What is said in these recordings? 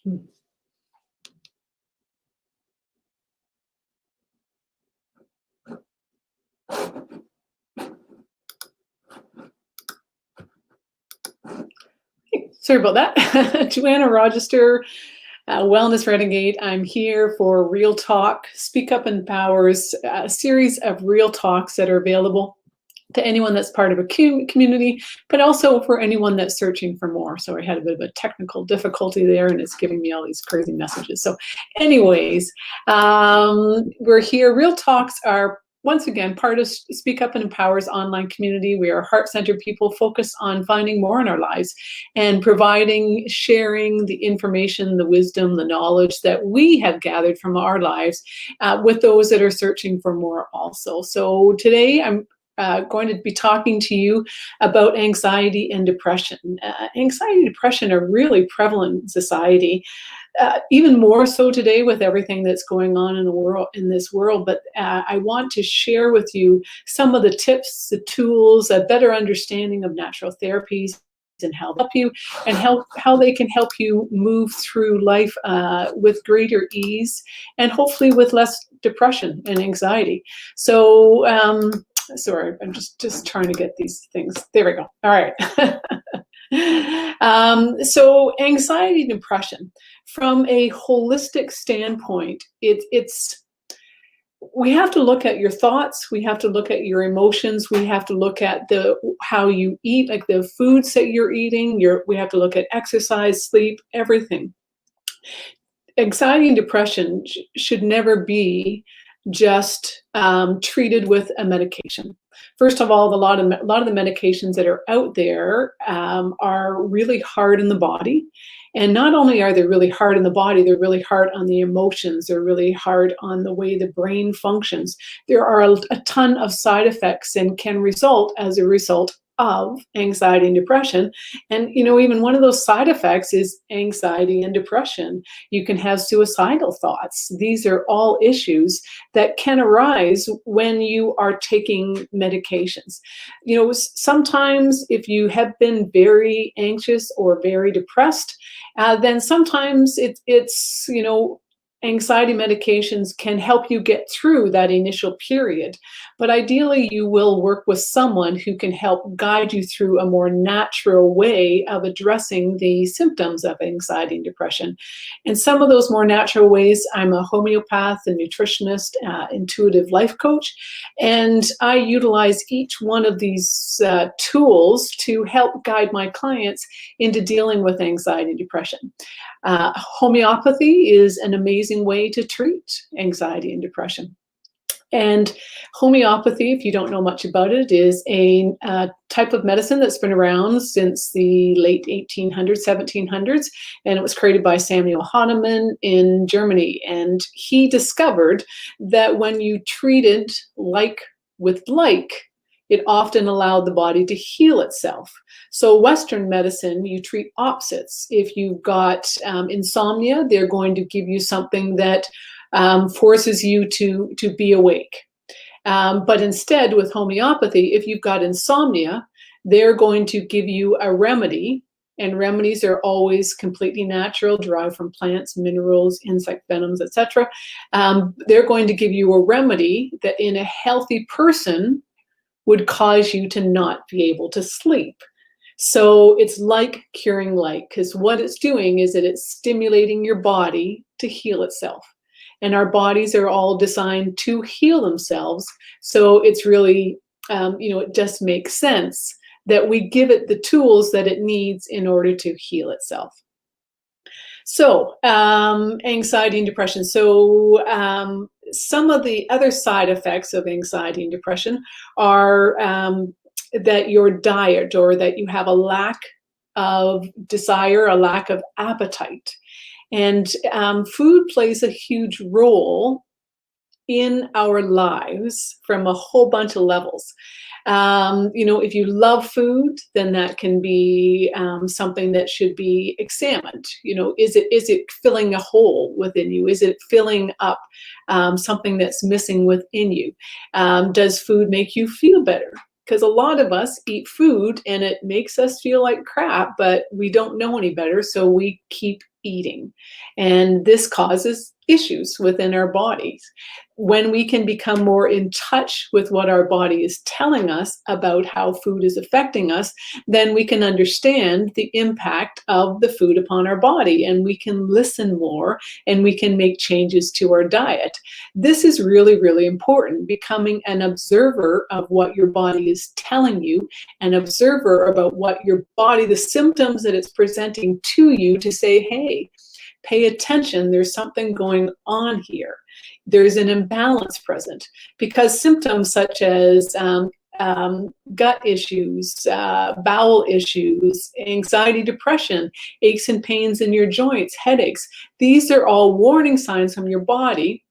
Hmm. Sorry about that. Joanna Rogister, Wellness Renegade. I'm here for Real Talk, Speak Up Empowers, a series of real talks that are available to anyone that's part of a community, but also for anyone that's searching for more. So I had a bit of a technical difficulty there, and it's giving me all these crazy messages. So anyways, we're here. Real Talks are, once again, part of Speak Up and Empower's online community. We are heart-centered people focused on finding more in our lives and providing, sharing the information, the wisdom, the knowledge that we have gathered from our lives with those that are searching for more also. So today I'm going to be talking to you about anxiety and depression. Anxiety and depression are really prevalent in society, even more so today with everything that's going on in the world, in this world. But I want to share with you some of the tips, the tools, a better understanding of natural therapies and help you, and how they can help you move through life with greater ease and hopefully with less depression and anxiety. So sorry, I'm just trying to get these things. There we go. All right. So anxiety and depression, from a holistic standpoint, it's we have to look at your thoughts, we have to look at your emotions, we have to look at how you eat, like the foods that you're eating, we have to look at exercise, sleep, everything. Anxiety and depression should never be just treated with a medication. First of all, a lot of the medications that are out there are really hard on the body. And not only are they really hard on the body, they're really hard on the emotions. They're really hard on the way the brain functions. There are a ton of side effects and can result as a result of anxiety and depression. And, you know, even one of those side effects is anxiety and depression. You can have suicidal thoughts. These are all issues that can arise when you are taking medications. You know, sometimes if you have been very anxious or very depressed, then sometimes it's, you know, anxiety medications can help you get through that initial period. But ideally, you will work with someone who can help guide you through a more natural way of addressing the symptoms of anxiety and depression. And some of those more natural ways, I'm a homeopath, a nutritionist, intuitive life coach, and I utilize each one of these tools to help guide my clients into dealing with anxiety and depression. Homeopathy is an amazing way to treat anxiety and depression. And homeopathy, if you don't know much about it, is a type of medicine that's been around since the late 1800s, 1700s, and it was created by Samuel Hahnemann in Germany. And he discovered that when you treated like with like, it often allowed the body to heal itself. So Western medicine, you treat opposites. If you've got insomnia, they're going to give you something that forces you to be awake. But instead, with homeopathy, if you've got insomnia, they're going to give you a remedy. And remedies are always completely natural, derived from plants, minerals, insect venoms, etc. They're going to give you a remedy that in a healthy person would cause you to not be able to sleep. So it's like curing like, because what it's doing is that it's stimulating your body to heal itself. And our bodies are all designed to heal themselves. So it's really, you know, it just makes sense that we give it the tools that it needs in order to heal itself. So anxiety and depression. So some of the other side effects of anxiety and depression are that your diet, or that you have a lack of desire, a lack of appetite. And food plays a huge role in our lives from a whole bunch of levels. You know, if you love food, then that can be something that should be examined. You know, is it filling a hole within you? Is it filling up something that's missing within you? Does food make you feel better? Because a lot of us eat food and it makes us feel like crap, but we don't know any better, so we keep eating. And this causes issues within our bodies. When we can become more in touch with what our body is telling us about how food is affecting us, then we can understand the impact of the food upon our body, and we can listen more, and we can make changes to our diet. This is really, really important, becoming an observer of what your body is telling you, an observer about what your body, the symptoms that it's presenting to you, to say, hey, pay attention, there's something going on here. There's an imbalance present, because symptoms such as gut issues, bowel issues, anxiety, depression, aches and pains in your joints, headaches, these are all warning signs from your body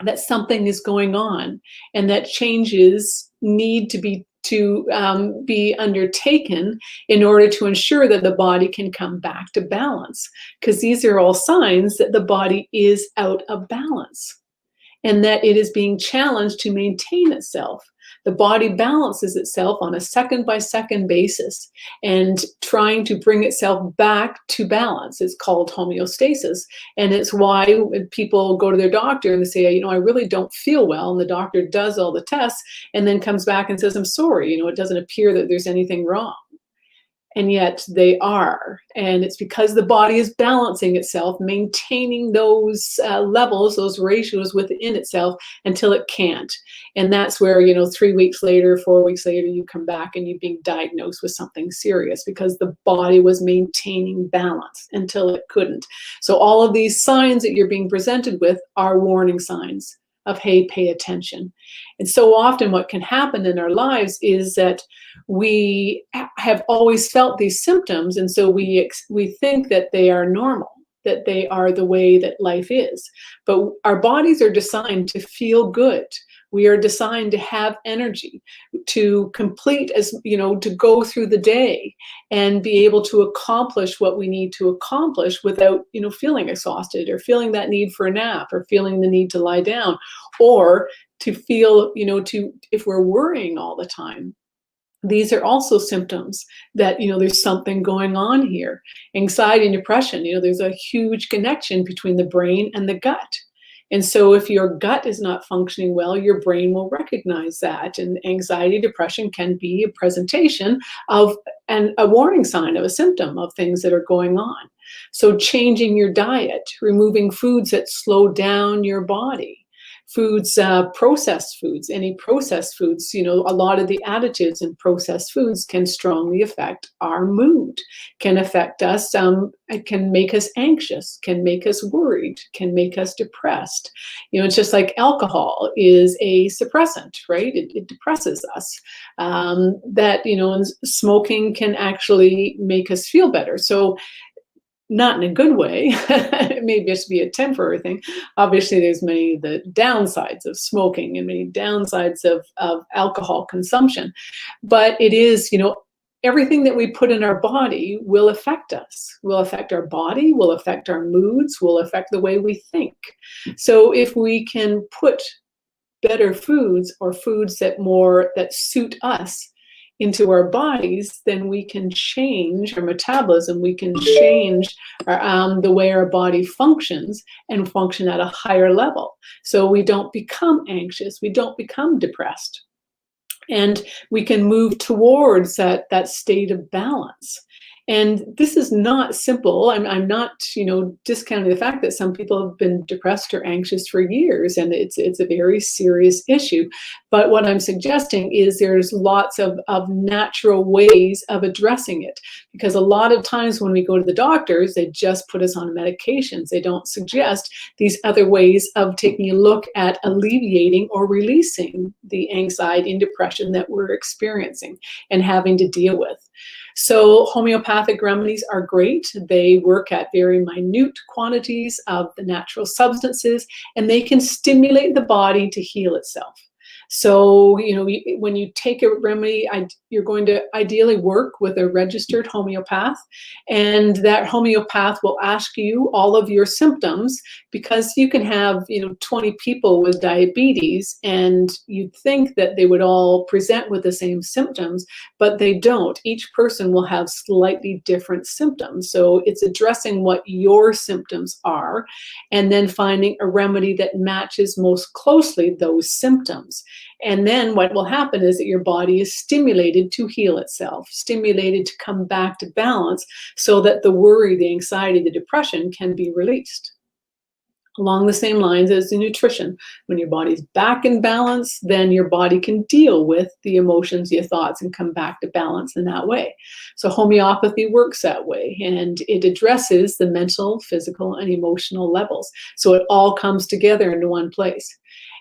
that something is going on, and that changes need to be undertaken in order to ensure that the body can come back to balance, because these are all signs that the body is out of balance and that it is being challenged to maintain itself. The body balances itself on a second-by-second basis and trying to bring itself back to balance. It's called homeostasis. And it's why when people go to their doctor and they say, you know, I really don't feel well, and the doctor does all the tests and then comes back and says, I'm sorry, you know, it doesn't appear that there's anything wrong. And yet they are. And it's because the body is balancing itself, maintaining those levels, those ratios within itself until it can't. And that's where, you know, 3 weeks later, 4 weeks later, you come back and you're being diagnosed with something serious, because the body was maintaining balance until it couldn't. So all of these signs that you're being presented with are warning signs of, hey, pay attention. And so often what can happen in our lives is that we have always felt these symptoms, and so we think that they are normal, that they are the way that life is. But our bodies are designed to feel good. We are designed to have energy, to complete, as you know, to go through the day and be able to accomplish what we need to accomplish without, you know, feeling exhausted or feeling that need for a nap or feeling the need to lie down, or to feel, you know, if we're worrying all the time. These are also symptoms that, you know, there's something going on here. Anxiety and depression, you know, there's a huge connection between the brain and the gut. And so if your gut is not functioning well, your brain will recognize that. And anxiety, depression can be a presentation of a warning sign of a symptom of things that are going on. So changing your diet, removing foods that slow down your body. Foods, processed foods, any processed foods, you know, a lot of the additives in processed foods can strongly affect our mood, can affect us, it can make us anxious, can make us worried, can make us depressed. You know, it's just like alcohol is a suppressant, right? It depresses us. That, you know, and smoking can actually make us feel better. So not in a good way. It may just be a temporary thing. Obviously, there's many of the downsides of smoking and many downsides of alcohol consumption. But it is, you know, everything that we put in our body will affect us, will affect our body, will affect our moods, will affect the way we think. So if we can put better foods, or foods that suit us, into our bodies, then we can change our metabolism. We can change the way our body functions and function at a higher level. So we don't become anxious. We don't become depressed. And we can move towards that state of balance. And this is not simple. I'm not, you know, discounting the fact that some people have been depressed or anxious for years, and it's a very serious issue. But what I'm suggesting is there's lots of natural ways of addressing it, because a lot of times when we go to the doctors, they just put us on medications. They don't suggest these other ways of taking a look at alleviating or releasing the anxiety and depression that we're experiencing and having to deal with. So homeopathic remedies are great. They work at very minute quantities of the natural substances, and they can stimulate the body to heal itself. So, when you take a remedy, you're going to ideally work with a registered homeopath, and that homeopath will ask you all of your symptoms, because you can have, 20 people with diabetes, and you'd think that they would all present with the same symptoms, but they don't. Each person will have slightly different symptoms. So it's addressing what your symptoms are, and then finding a remedy that matches most closely those symptoms. And then what will happen is that your body is stimulated to heal itself, stimulated to come back to balance, so that the worry, the anxiety, the depression can be released. Along the same lines as the nutrition. When your body's back in balance, then your body can deal with the emotions, your thoughts, and come back to balance in that way. So homeopathy works that way, and it addresses the mental, physical, and emotional levels. So it all comes together into one place.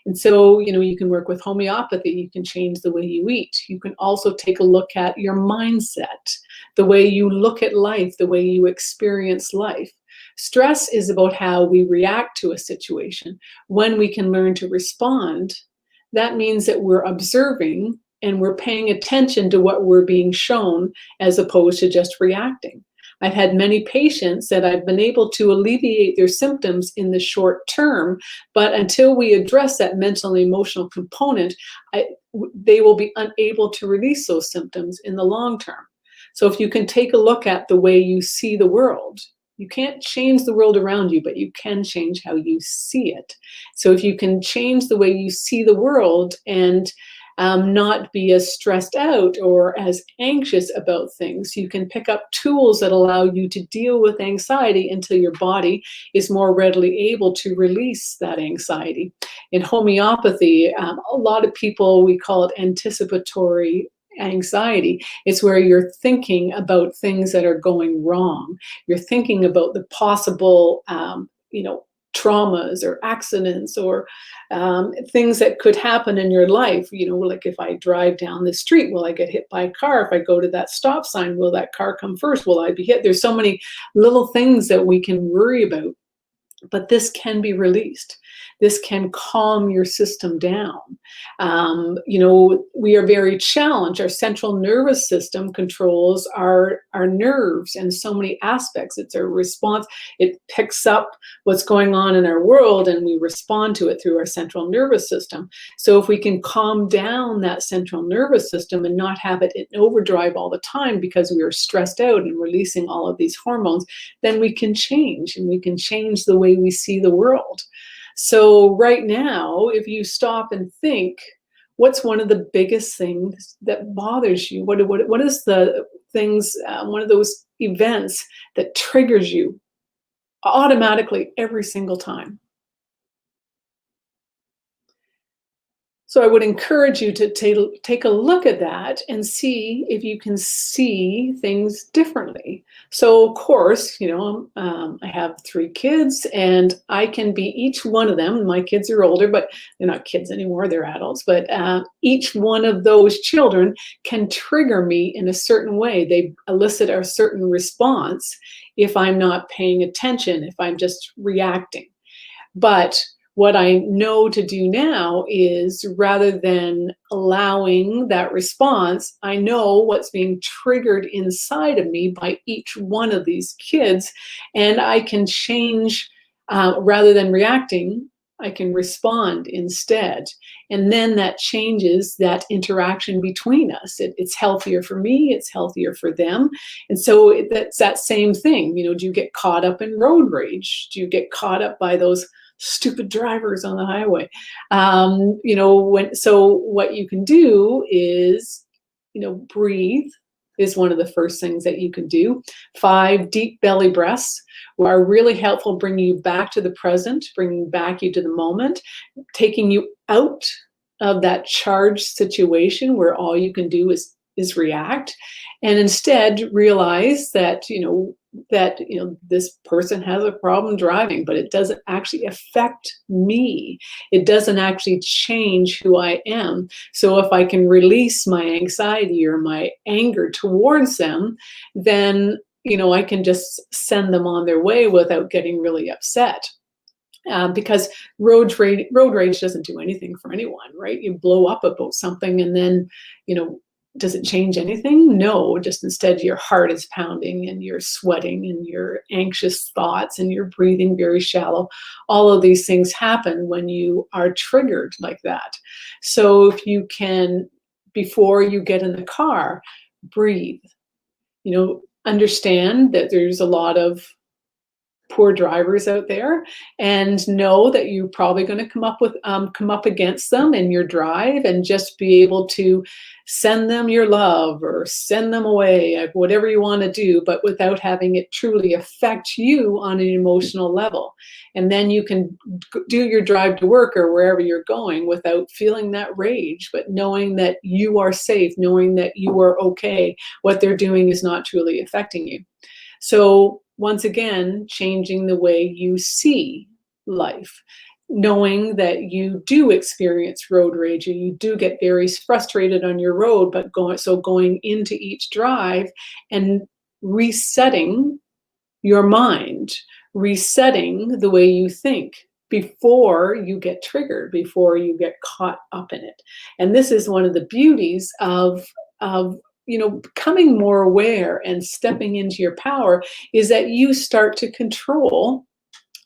And so, you can work with homeopathy. You can change the way you eat. You can also take a look at your mindset, the way you look at life, the way you experience life. Stress is about how we react to a situation. When we can learn to respond, that means that we're observing and we're paying attention to what we're being shown, as opposed to just reacting. I've had many patients that I've been able to alleviate their symptoms in the short term, but until we address that mental and emotional component, they will be unable to release those symptoms in the long term. So if you can take a look at the way you see the world, you can't change the world around you, but you can change how you see it. So if you can change the way you see the world and not be as stressed out or as anxious about things, you can pick up tools that allow you to deal with anxiety until your body is more readily able to release that anxiety. In homeopathy, a lot of people, we call it anticipatory anxiety. It's where you're thinking about things that are going wrong. You're thinking about the possible, traumas or accidents or things that could happen in your life. Like if I drive down the street, will I get hit by a car? If I go to that stop sign, will that car come first? Will I be hit? There's so many little things that we can worry about. But this can be released. This can calm your system down. We are very challenged. Our central nervous system controls our nerves in so many aspects. It's a response. It picks up what's going on in our world, and we respond to it through our central nervous system. So if we can calm down that central nervous system and not have it in overdrive all the time because we are stressed out and releasing all of these hormones, then we can change, and we can change the way we see the world. So right now, if you stop and think, what's one of the biggest things that bothers you? What is the things, one of those events that triggers you automatically every single time? So I would encourage you to take a look at that and see if you can see things differently. So of course, I have 3 kids, and I can be each one of them. My kids are older, but they're not kids anymore, they're adults. But each one of those children can trigger me in a certain way. They elicit a certain response if I'm not paying attention, if I'm just reacting. But what I know to do now is, rather than allowing that response, I know what's being triggered inside of me by each one of these kids, and I can change, rather than reacting, I can respond instead. And then that changes that interaction between us. It's healthier for me, it's healthier for them. And so that's that same thing. Do you get caught up in road rage? Do you get caught up by those stupid drivers on the highway? So what you can do is, breathe is one of the first things that you can do. 5 deep belly breaths are really helpful, bringing you back to the present, bringing back you to the moment, taking you out of that charged situation where all you can do is react, and instead realize that, this person has a problem driving, but it doesn't actually affect me. It doesn't actually change who I am. So if I can release my anxiety or my anger towards them, then, I can just send them on their way without getting really upset. because road rage doesn't do anything for anyone, right? You blow up about something and then, you know, does it change anything? No, just instead your heart is pounding and you're sweating and you're anxious thoughts and you're breathing very shallow. All of these things happen when you are triggered like that. So if you can, before you get in the car, breathe, you know, understand that there's a lot of poor drivers out there, and know that you're probably going to come up against them in your drive, and just be able to send them your love or send them away, whatever you want to do, but without having it truly affect you on an emotional level. And then you can do your drive to work or wherever you're going without feeling that rage, but knowing that you are safe, knowing that you are okay. What they're doing is not truly affecting you. So once again, changing the way you see life, knowing that you do experience road rage, and you do get very frustrated on your road, but going into each drive and resetting your mind, resetting the way you think before you get triggered, before you get caught up in it. And this is one of the beauties of you know, becoming more aware and stepping into your power, is that you start to control,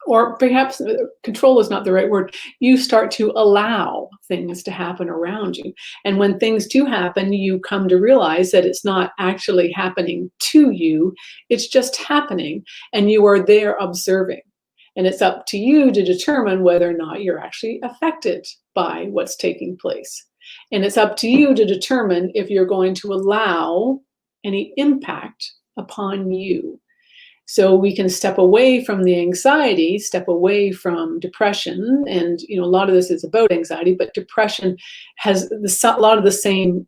or perhaps control is not the right word, you start to allow things to happen around you. And when things do happen, you come to realize that it's not actually happening to you, it's just happening, and you are there observing. And it's up to you to determine whether or not you're actually affected by what's taking place. And it's up to you to determine if you're going to allow any impact upon you. So we can step away from the anxiety, step away from depression. And, you know, a lot of this is about anxiety, but depression has a lot of the same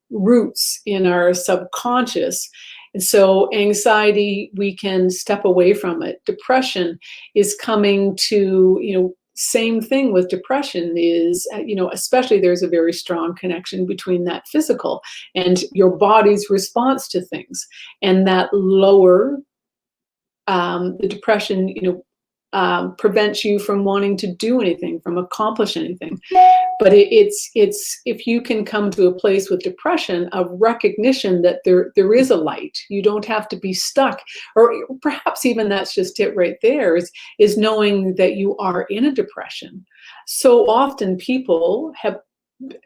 roots in our subconscious. And so anxiety, we can step away from it. Depression is coming to, you know, same thing with depression is, you know, especially there's a very strong connection between that physical and your body's response to things. And that lower, the depression, you know, prevents you from wanting to do anything, from accomplish anything. But it's if you can come to a place with depression of recognition that there is a light, you don't have to be stuck, or perhaps even that's just it right there, is knowing that you are in a depression. So often people have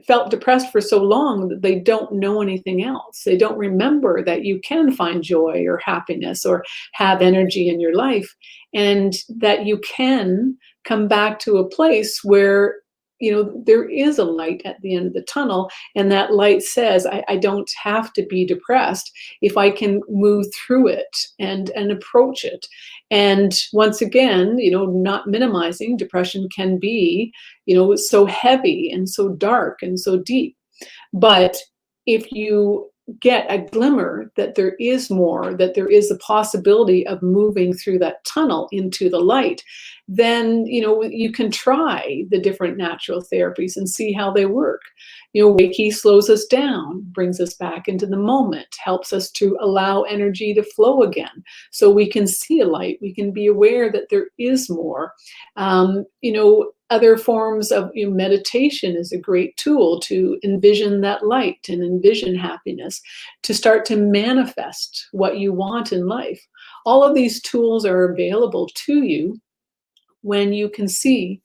felt depressed for so long that they don't know anything else. They don't remember that you can find joy or happiness or have energy in your life, and that you can come back to a place where, you know, there is a light at the end of the tunnel, and that light says, I don't have to be depressed if I can move through it and approach it. And once again, you know, not minimizing, depression can be, you know, so heavy and so dark and so deep. But if you get a glimmer that there is more, that there is a possibility of moving through that tunnel into the light, then, you know, you can try the different natural therapies and see how they work. You know, Reiki slows us down, brings us back into the moment, helps us to allow energy to flow again, so we can see a light, we can be aware that there is more. You know, other forms of, you know, meditation is a great tool to envision that light and envision happiness, to start to manifest what you want in life. All of these tools are available to you when you can see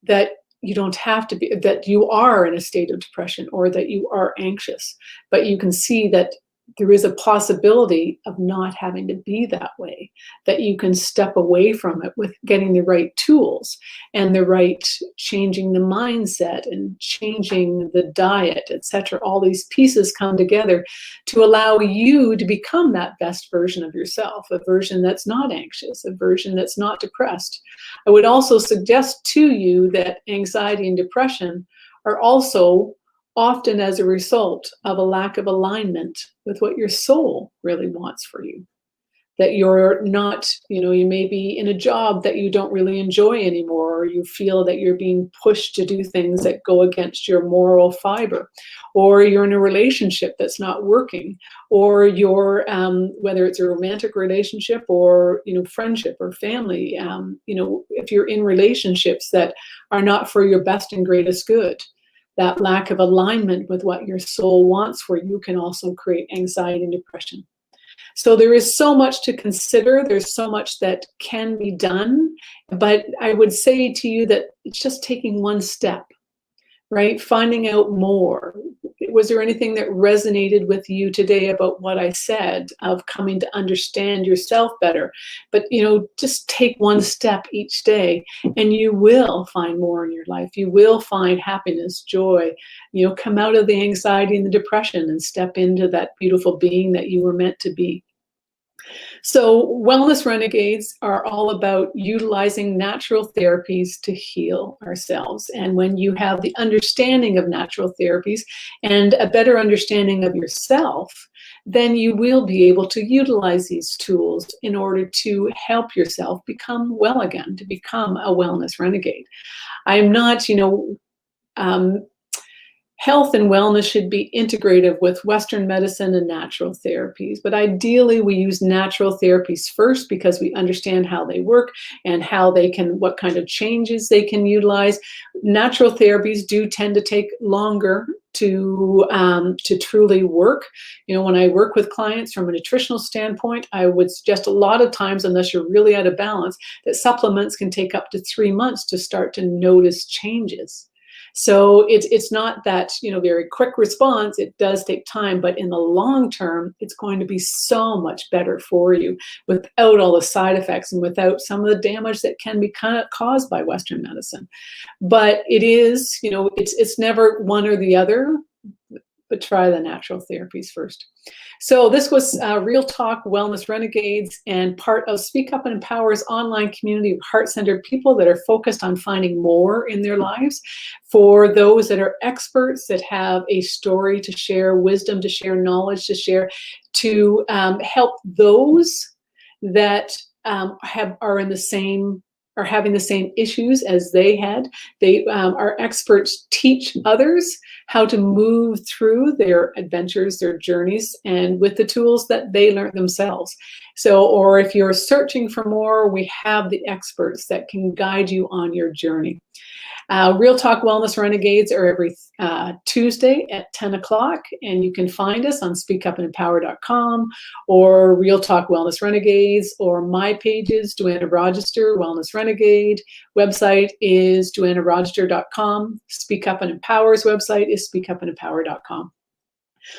that you don't have to be, that you are in a state of depression or that you are anxious, but you can see that there is a possibility of not having to be that way, that you can step away from it with getting the right tools and the right changing the mindset and changing the diet, etc. All these pieces come together to allow you to become that best version of yourself, a version that's not anxious, a version that's not depressed. I would also suggest to you that anxiety and depression are also often as a result of a lack of alignment with what your soul really wants for you. that you're not, you may be in a job that you don't really enjoy anymore, or you feel that you're being pushed to do things that go against your moral fiber, or you're in a relationship that's not working, or you're, whether it's a romantic relationship or, friendship or family, if you're in relationships that are not for your best and greatest good, that lack of alignment with what your soul wants for you can also create anxiety and depression. So there is so much to consider. There's so much that can be done, but I would say to you that it's just taking one step, right? Finding out more. Was there anything that resonated with you today about what I said, of coming to understand yourself better? But, just take one step each day and you will find more in your life. You will find happiness, joy, come out of the anxiety and the depression and step into that beautiful being that you were meant to be. So Wellness Renegades are all about utilizing natural therapies to heal ourselves. And when you have the understanding of natural therapies and a better understanding of yourself, then you will be able to utilize these tools in order to help yourself become well again, to become a wellness renegade. I am not, health and wellness should be integrative with Western medicine and natural therapies, but ideally we use natural therapies first because we understand how they work and how they can, what kind of changes they can utilize. Natural therapies do tend to take longer to truly work. When I work with clients from a nutritional standpoint, I would suggest a lot of times, unless you're really out of balance, that supplements can take up to 3 months to start to notice changes. So it's not that, very quick response. It does take time, but in the long term, it's going to be so much better for you without all the side effects and without some of the damage that can be kind of caused by Western medicine. But it is, it's never one or the other, but try the natural therapies first. So this was Real Talk Wellness Renegades, and part of Speak Up and Empower's online community of heart-centered people that are focused on finding more in their lives. For those that are experts, that have a story to share, wisdom to share, knowledge to share, to help those that are in the same, are having the same issues as they had. Our experts teach others how to move through their adventures, their journeys, and with the tools that they learned themselves. So, or if you're searching for more, we have the experts that can guide you on your journey. Real Talk Wellness Renegades are every Tuesday at 10 o'clock, and you can find us on speakupandempower.com or Real Talk Wellness Renegades, or my pages, Joanna Rochester, Wellness Renegade. Website is joannarochester.com. Speak Up and Empower's website is speakupandempower.com.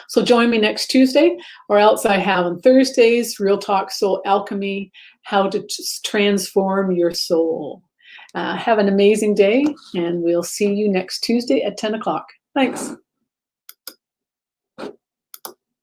So join me next Tuesday, or else I have on Thursdays, Real Talk Soul Alchemy, how to transform your soul. Have an amazing day, and we'll see you next Tuesday at 10 o'clock. Thanks.